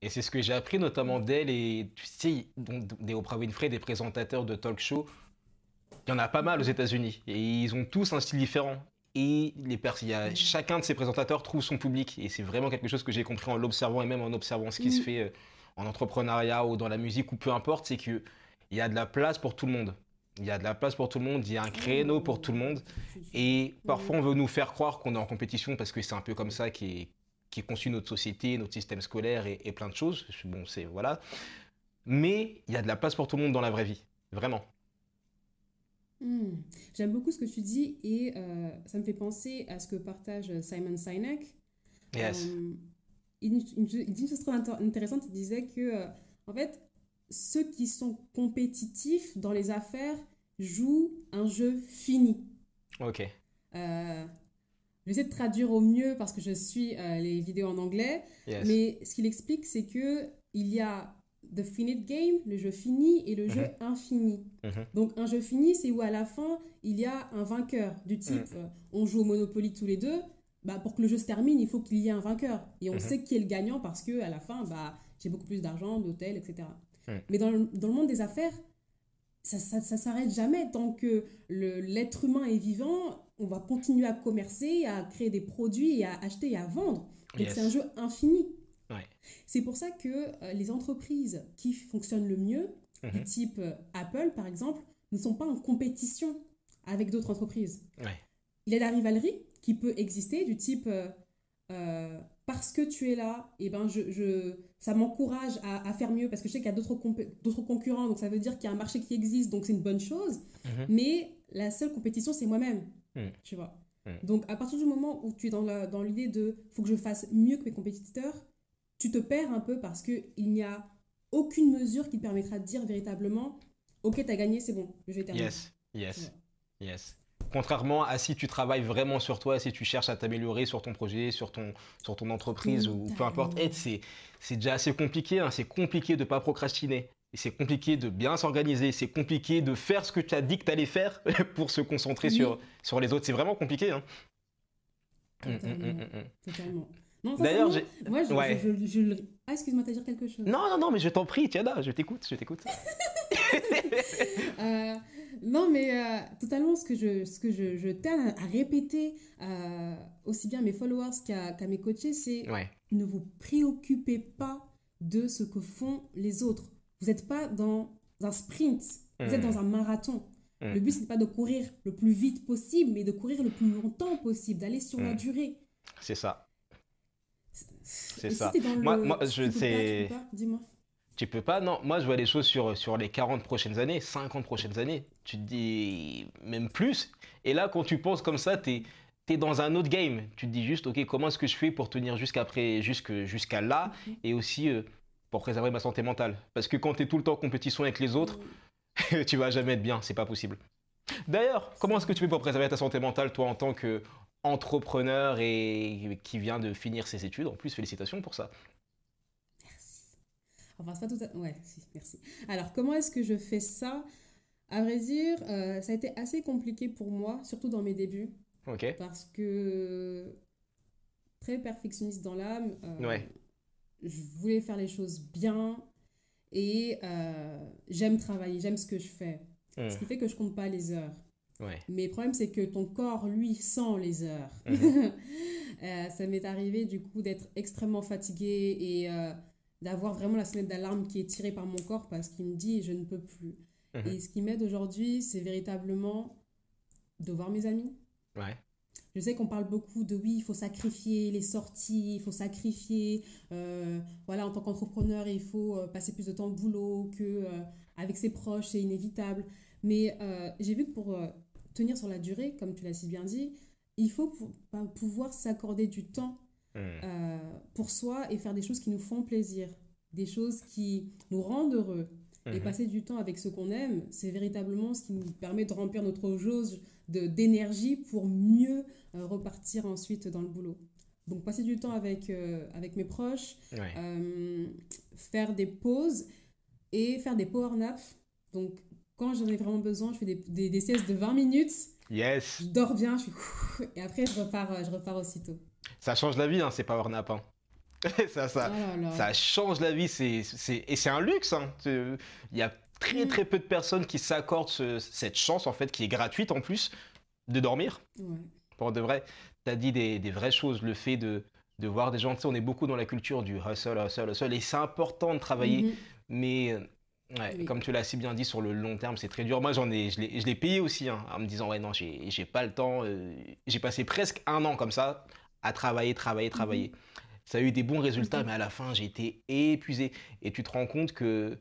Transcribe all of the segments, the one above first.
Et c'est ce que j'ai appris notamment d'elle et tu sais, des Oprah Winfrey, des présentateurs de talk show. Il y en a pas mal aux États-Unis et ils ont tous un style différent. Et chacun de ces présentateurs trouve son public. Et c'est vraiment quelque chose que j'ai compris en l'observant et même en observant ce qui se Mhm. fait en entrepreneuriat ou dans la musique ou peu importe, c'est qu'il y a de la place pour tout le monde. Il y a de la place pour tout le monde, il y a un créneau pour tout le monde. Et Mhm. parfois, on veut nous faire croire qu'on est en compétition parce que c'est un peu comme ça qui est conçu notre société, notre système scolaire et plein de choses. Bon, c'est voilà. Mais il y a de la place pour tout le monde dans la vraie vie. Vraiment. Hmm. J'aime beaucoup ce que tu dis et ça me fait penser à ce que partage Simon Sinek. Yes. Euh, il dit une chose très intéressante. Il disait que, en fait, ceux qui sont compétitifs dans les affaires jouent un jeu fini. Ok. Euh, J'essaie de traduire au mieux parce que je suis les vidéos en anglais, Yes. mais ce qu'il explique, c'est que il y a the finite game, le jeu fini, et le jeu Mhm, infini. mhm, Donc un jeu fini, c'est où à la fin, il y a un vainqueur, du type, mhm, on joue au Monopoly tous les deux, bah, pour que le jeu se termine, il faut qu'il y ait un vainqueur. Et on mhm, sait qui est le gagnant parce que à la fin, bah, j'ai beaucoup plus d'argent, d'hôtel, etc. mhm. Mais dans le monde des affaires, ça s'arrête jamais. Tant que l'être humain est vivant, on va continuer à commercer, à créer des produits, et à acheter et à vendre. Donc c'est un Yes. jeu infini. Ouais. C'est pour ça que les entreprises qui fonctionnent le mieux, du Mhm. type Apple par exemple, ne sont pas en compétition avec d'autres entreprises. Ouais. Il y a la rivalerie qui peut exister, du type parce que tu es là, et ben ça m'encourage à faire mieux parce que je sais qu'il y a d'autres concurrents, donc ça veut dire qu'il y a un marché qui existe, donc c'est une bonne chose. Mhm, Mais la seule compétition, c'est moi-même, mhm, tu vois. mhm. Donc à partir du moment où tu es dans l'idée de faut que je fasse mieux que mes compétiteurs, tu te perds un peu parce qu'il n'y a aucune mesure qui te permettra de dire véritablement ok, t'as gagné, c'est bon, le jeu est terminé. Yes. Tu Yes. vois. Yes. Contrairement à si tu travailles vraiment sur toi, si tu cherches à t'améliorer sur ton projet, sur ton entreprise ou peu importe, Totalement. c'est déjà assez compliqué, hein. C'est compliqué de ne pas procrastiner. Et c'est compliqué de bien s'organiser. C'est compliqué de faire ce que tu as dit que tu allais faire pour se concentrer Oui, sur les autres. C'est vraiment compliqué, hein. totalement. Mm. Totalement. Non, D'ailleurs, sincèrement, moi, Ouais. Ah, excuse-moi, t'as dire quelque chose. Non, non, non, mais je t'en prie, Tiana, je t'écoute, je t'écoute. Euh, non, mais totalement, je tiens à répéter aussi bien à mes followers qu'à mes coachés, c'est Ouais. ne vous préoccupez pas de ce que font les autres. Vous n'êtes pas dans un sprint, vous êtes dans Mm, un marathon. Le but, mm, ce n'est pas de courir le plus vite possible, mais de courir le plus longtemps possible, d'aller sur la mm. durée. C'est ça, c'est Et si ça. tu es dans si tu peux C'est pas, dis-moi. Tu peux pas, non. Moi, je vois les choses sur les 40 prochaines années, 50 prochaines années. Tu te dis même plus. Et là, quand tu penses comme ça, t'es dans un autre game. Tu te dis juste, OK, comment est-ce que je fais pour tenir jusqu'à là Mhm. et aussi pour préserver ma santé mentale. Parce que quand tu es tout le temps en compétition avec les autres, Mm, tu vas jamais être bien, c'est pas possible. D'ailleurs, c'est comment est-ce que vrai. tu fais pour préserver ta santé mentale, toi, en tant que entrepreneur et qui vient de finir ses études? En plus, félicitations pour ça. Merci. Enfin, c'est pas tout à... Ouais, si, merci. Alors, comment est-ce que je fais ça? À vrai dire, ça a été assez compliqué pour moi, surtout dans mes débuts, OK? parce que très perfectionniste dans l'âme, Ouais. je voulais faire les choses bien et j'aime travailler, j'aime ce que je fais. Ce Hmm. qui fait que je compte pas les heures. Ouais. Mais le problème, c'est que ton corps, lui, sent les heures. Mhm. Ça m'est arrivé, du coup, d'être extrêmement fatiguée et d'avoir vraiment la sonnette d'alarme qui est tirée par mon corps parce qu'il me dit je ne peux plus. Mhm. Et ce qui m'aide aujourd'hui, c'est véritablement de voir mes amis. Ouais. Je sais qu'on parle beaucoup de oui, il faut sacrifier les sorties, il faut sacrifier, voilà, en tant qu'entrepreneur, il faut passer plus de temps au boulot que avec ses proches, c'est inévitable. Mais j'ai vu que pour tenir sur la durée, comme tu l'as si bien dit, il faut pouvoir s'accorder du temps Hmm. pour soi et faire des choses qui nous font plaisir, des choses qui nous rendent heureux. Et Mhm. passer du temps avec ce qu'on aime, c'est véritablement ce qui nous permet de remplir notre jauge d'énergie pour mieux repartir ensuite dans le boulot. Donc passer du temps avec mes proches, Ouais. euh, faire des pauses et faire des power naps. Donc quand j'en ai vraiment besoin, je fais des siestes de 20 minutes, je Yes. dors bien, et après je repars aussitôt. Ça change la vie, hein, ces power naps, hein. Ça, Oh ça, là là. ça change la vie, et c'est un luxe, hein. Il y a très Mm. très peu de personnes qui s'accordent cette chance, en fait, qui est gratuite en plus, de dormir. Ouais. Pour de vrai, tu as dit des vraies choses, le fait de voir des gens, tu sais, on est beaucoup dans la culture du hustle, hustle, hustle, et c'est important de travailler, Mhm. mais ouais, Oui. comme tu l'as si bien dit, sur le long terme, c'est très dur. Moi, je l'ai payé aussi, hein, en me disant, ouais, non, j'ai pas le temps. J'ai passé presque un an comme ça, à travailler, travailler, travailler. Mhm. Ça a eu des bons résultats, mais Mhm. à la fin, j'ai été épuisé. Et tu te rends compte que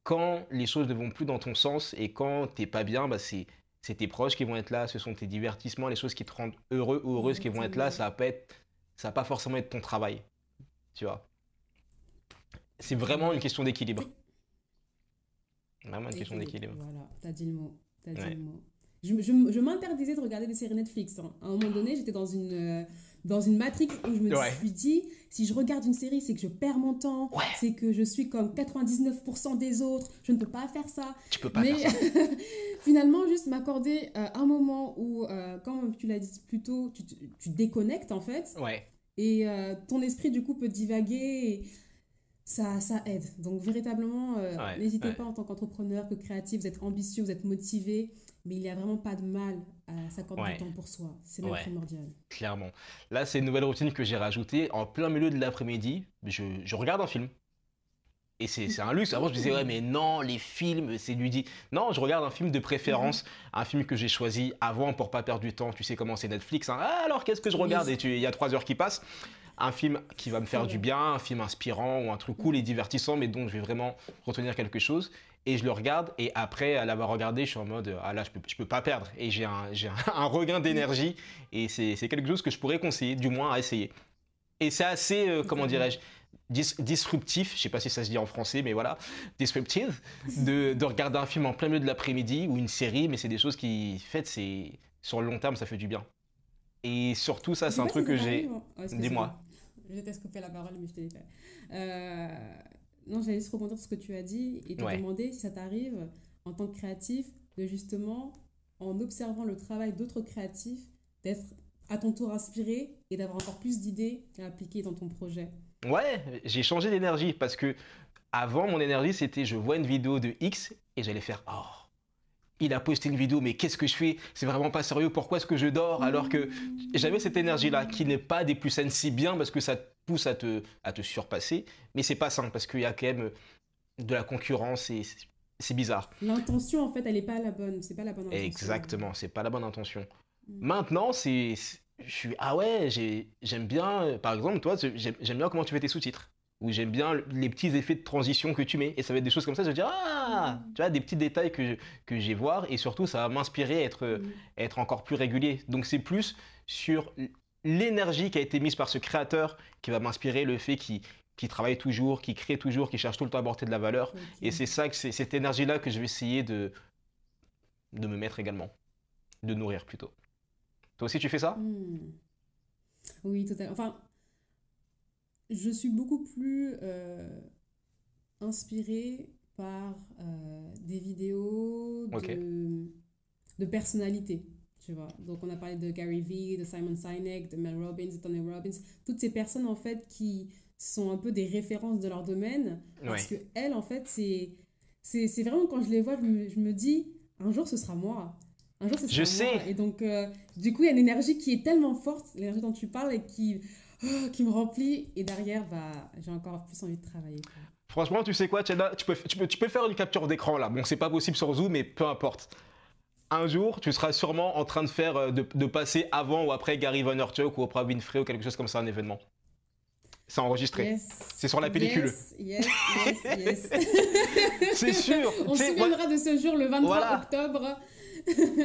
quand les choses ne vont plus dans ton sens et quand t'es pas bien, bah c'est tes proches qui vont être là, ce sont tes divertissements, les choses qui te rendent heureux ou heureuse qui vont être là, Exactement. ça va pas forcément être ton travail, tu vois. C'est vraiment une Ouais. question d'équilibre. C'est- Vraiment une question Équilibre, d'équilibre. voilà, t'as dit le mot. T'as dit le Ouais. mot. Je m'interdisais de regarder des séries Netflix, hein. À un moment donné, j'étais dans une matrix où je me Ouais. suis dit, si je regarde une série, c'est que je perds mon temps, Ouais. c'est que je suis comme 99% des autres, je ne peux pas faire ça. Tu peux pas faire Mais ça. finalement, juste m'accorder un moment où, comme tu l'as dit plus tôt, tu te déconnectes en fait, Ouais. et ton esprit du coup peut divaguer, ça aide. Donc véritablement, Ouais. n'hésitez Ouais. pas en tant qu'entrepreneur, que créatif, vous êtes ambitieux, vous êtes motivé, mais il n'y a vraiment pas de mal à s'accorder du Ouais. temps pour soi. C'est même Ouais. primordial. Clairement. Là, c'est une nouvelle routine que j'ai rajoutée. En plein milieu de l'après-midi, je regarde un film. Et c'est un luxe. Avant, je disais, ouais, Hmm. mais non, les films, c'est ludique. Non, je regarde un film de préférence, Mhm. un film que j'ai choisi avant pour pas perdre du temps. Tu sais comment c'est Netflix, hein. Ah, alors, qu'est-ce que je regarde? Oui, Et il y a 3 heures qui passent. Un film qui va me c'est faire du vrai. bien, un film inspirant ou un truc cool et divertissant, mais dont je vais vraiment retenir quelque chose. Et je le regarde, et après, à l'avoir regardé, je suis en mode, ah là, je peux pas perdre. Et j'ai un regain Mm, d'énergie, et c'est quelque chose que je pourrais conseiller, du moins à essayer. Et c'est assez, comment totalement. dirais-je, disruptif, je sais pas si ça se dit en français, mais voilà, disruptive, de regarder un film en plein milieu de l'après-midi ou une série, mais c'est des choses qui, en fait, sur le long terme, ça fait du bien. Et surtout, ça, Je c'est sais un pas si truc ça que t'arrive, j'ai. hein. Oh, excuse-moi. Dis-moi. Je vais te couper la parole, mais je te l'ai fait. Euh, non, j'allais juste rebondir sur ce que tu as dit et te Ouais. demander si ça t'arrive, en tant que créatif, de justement, en observant le travail d'autres créatifs, d'être à ton tour inspiré et d'avoir encore plus d'idées à appliquer dans ton projet. Ouais, j'ai changé d'énergie parce que avant, mon énergie, c'était je vois une vidéo de X et j'allais faire oh, il a posté une vidéo, mais qu'est-ce que je fais? C'est vraiment pas sérieux, pourquoi est-ce que je dors? Alors que j'avais cette énergie-là qui n'est pas des plus saines si bien parce que ça te pousse à te surpasser, mais c'est pas sain parce qu'il y a quand même de la concurrence et c'est bizarre. L'intention, en fait, elle n'est pas la bonne. C'est pas la bonne intention. Exactement, c'est pas la bonne intention. Mm. Maintenant, je suis, ah ouais, j'aime bien, par exemple, toi, j'aime bien comment tu fais tes sous-titres. Ou j'aime bien les petits effets de transition que tu mets. Et ça va être des choses comme ça, je vais dire, ah, Mm. tu vois, des petits détails que j'ai voir. Et surtout, ça va m'inspirer Mm. à être encore plus régulier. Donc c'est plus sur l'énergie qui a été mise par ce créateur qui va m'inspirer, le fait qu'il travaille toujours, qu'il crée toujours, qu'il cherche tout le temps à apporter de la valeur. Ok. Et c'est ça, c'est cette énergie-là que je vais essayer de me mettre également. De nourrir plutôt. Toi aussi, tu fais ça? Mm. Oui, totalement. Enfin, je suis beaucoup plus inspirée par des vidéos Ok. de personnalités, tu vois. Donc, on a parlé de Gary Vee, de Simon Sinek, de Mel Robbins, de Tony Robbins. Toutes ces personnes, en fait, qui sont un peu des références de leur domaine parce Ouais. que elles, en fait, c'est vraiment quand je les vois, je me dis, un jour, ce sera moi. Un jour, ce Je sera sais. moi. Et donc, du coup, il y a une énergie qui est tellement forte, l'énergie dont tu parles, et qui me remplit. Et derrière, bah, j'ai encore plus envie de travailler, quoi. Franchement, tu sais quoi, Tchenda, tu peux faire une capture d'écran là. Bon, c'est pas possible sur Zoom, mais peu importe. Un jour, tu seras sûrement en train de faire, de passer avant ou après Gary Vaynerchuk ou Oprah Winfrey ou quelque chose comme ça, un événement. C'est enregistré. Yes, C'est sur la pellicule. yes, yes, yes, yes. C'est sûr. On Tu se sais, souviendra de ce jour le 23 voilà, octobre.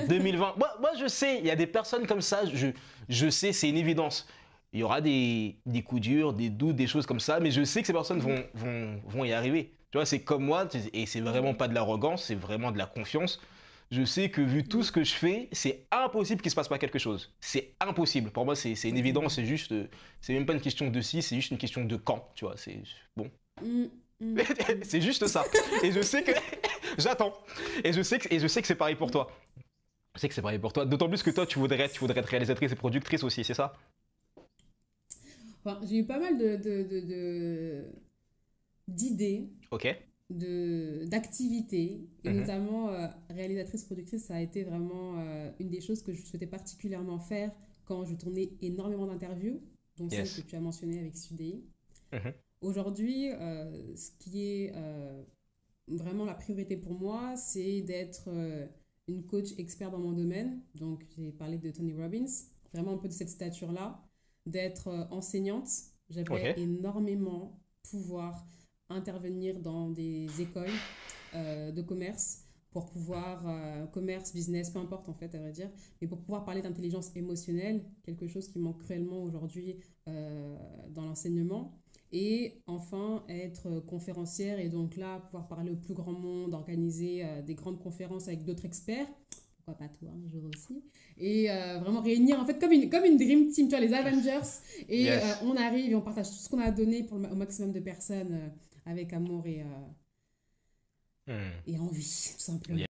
2020. Moi, je sais, il y a des personnes comme ça, je sais, c'est une évidence. Il y aura des coups durs, des doutes, des choses comme ça, mais je sais que ces personnes vont y arriver. Tu vois, c'est comme moi, et c'est vraiment pas de l'arrogance, c'est vraiment de la confiance. Je sais que vu tout ce que je fais, c'est impossible qu'il se passe pas quelque chose. C'est impossible. Pour moi, c'est une Totalement. évidence, c'est juste, c'est même pas une question de si, c'est juste une question de quand, tu vois. C'est bon, Mm, mm, mm. c'est juste ça. Et je sais que j'attends. Et je sais que c'est pareil pour toi. Je sais que c'est pareil pour toi. D'autant plus que toi, tu voudrais être réalisatrice et productrice aussi, c'est ça? Enfin, j'ai eu pas mal d'idées, Ok. d'activités, et Mhm. notamment réalisatrice, productrice, ça a été vraiment une des choses que je souhaitais particulièrement faire quand je tournais énormément d'interviews, dont celle que Yes. tu as mentionnée avec Sudei. Mhm. Aujourd'hui, ce qui est vraiment la priorité pour moi, c'est d'être une coach expert dans mon domaine. Donc, j'ai parlé de Tony Robbins, vraiment un peu de cette stature-là, d'être enseignante. J'aimerais Ok. énormément pouvoir intervenir dans des écoles de commerce pour pouvoir, commerce, business, peu importe en fait, à vrai dire, mais pour pouvoir parler d'intelligence émotionnelle, quelque chose qui manque cruellement aujourd'hui dans l'enseignement. Et enfin, être conférencière et donc là, pouvoir parler au plus grand monde, organiser des grandes conférences avec d'autres experts. Pourquoi pas toi, un jour aussi. Et vraiment réunir, en fait, comme une Dream Team, tu vois, les Avengers. Et Yes. on arrive et on partage tout ce qu'on a donné pour au maximum de personnes avec amour Hmm. et envie, tout simplement.